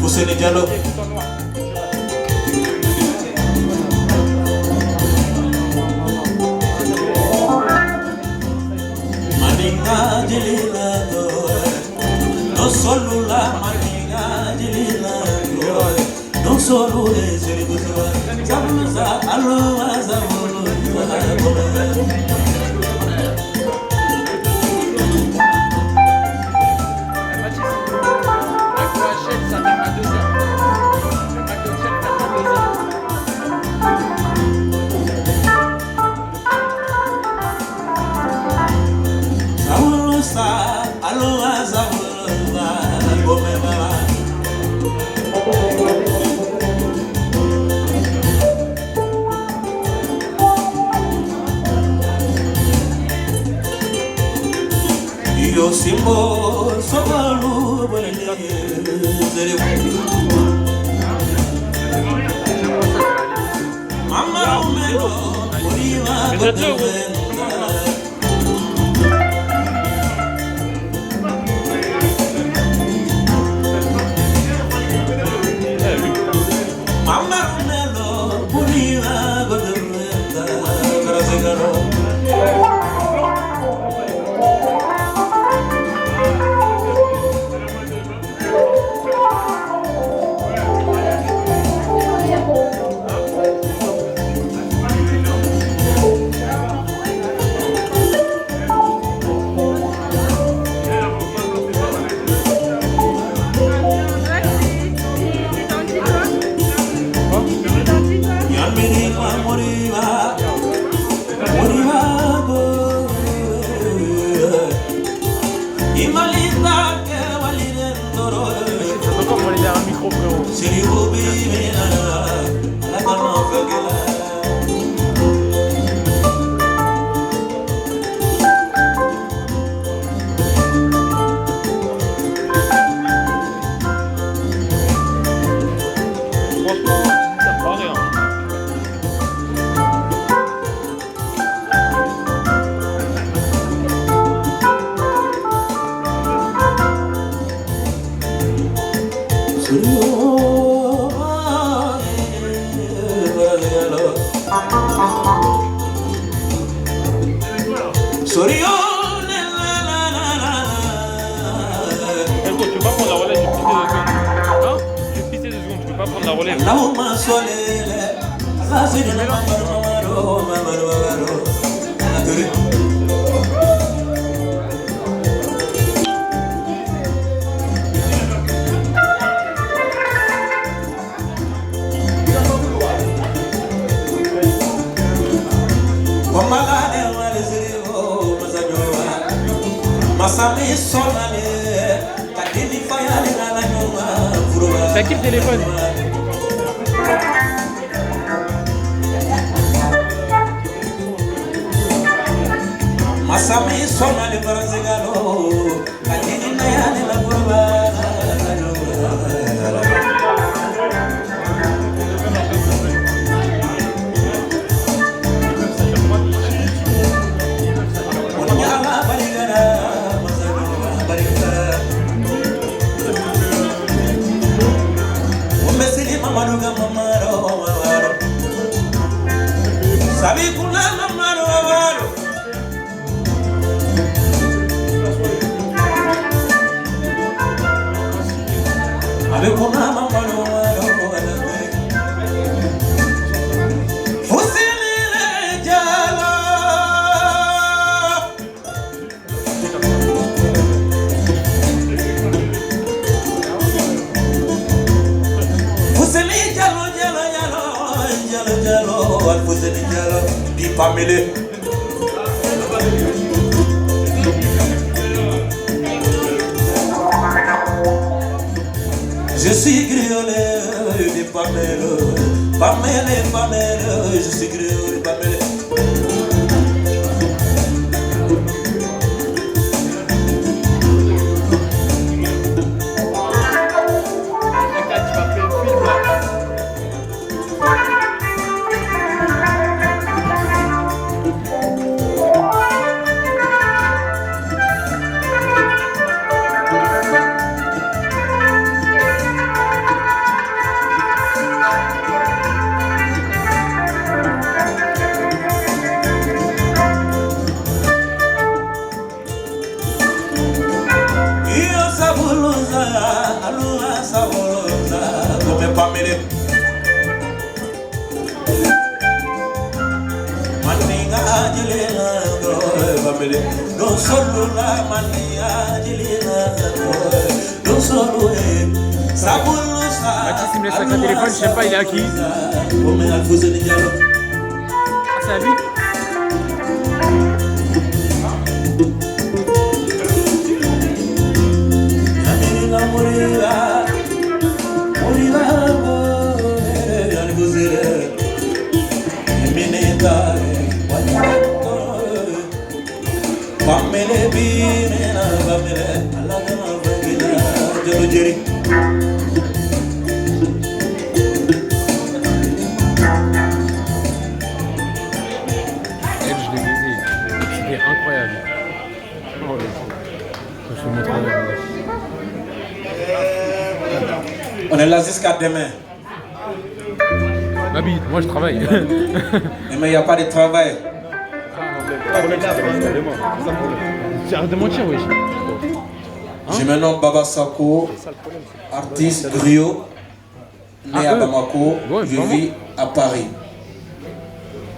Fousseni Diallo Maninga Jilila no solo la maninga Jilila no solo es el guzwa Zabuza alwa zabulu Yo simbo sobalu bolele zere Mama umelo uriwa Mama umelo uriwa godreta karazegaro C'est qui le téléphone? Masami sona le barazegalo kadini nayane la burba Family. Je suis griolé des Pamela, Pamela, Pamela, je suis griolé Pamela. Don't solo la mania dilina, don't solo sabulu sa. Mathis il me laisse avec un téléphone, je sais pas il est à qui. Ah c'est à lui. Pamela bimena Pamela alagana vagina jero jeri. Elle je l'ai baisé, c'était incroyable. Oh, je vais vous montrer. On est là jusqu'à demain. Babi, moi je travaille. Mais il n'y a pas de travail. Arrête de mentir, oui. Je me nomme Baba Sako, artiste griot, né à Bamako, je vis à Paris.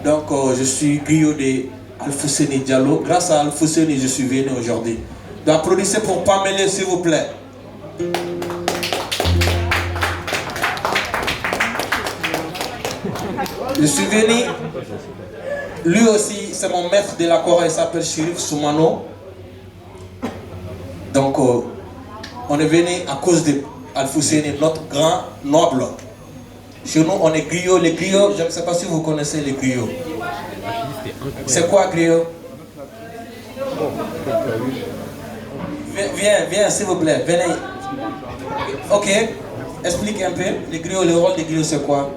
Donc je suis griot de Alfousseni Diallo. Grâce à Alfousseni, je suis venu aujourd'hui. Donc applaudissez pour Pamela, s'il vous plaît. Je suis venu, lui aussi, c'est mon maître de la chorale, il s'appelle Chérif Soumano. Donc, on est venu à cause de Alfousseni, notre grand noble. Chez nous, on est griot. Les griots, je ne sais pas si vous connaissez les griots. C'est quoi griot? Viens, s'il vous plaît, venez. Ok, explique un peu. Les griots, le rôle des griots, c'est quoi?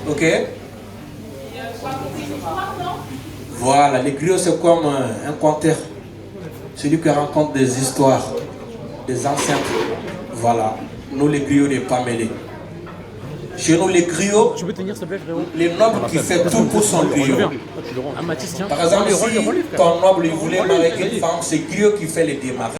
Ok. Voilà, les griots c'est comme un conteur. Celui qui raconte des histoires, des ancêtres. Voilà, nous les griots des Pamela. Chez nous les griots, Tu peux tenir s'il te plaît frérot? les nobles qui font tout pour son griot. Ah Mathis tiens. Par exemple, si ton noble il voulait marier une femme, c'est griot qui fait les démarches.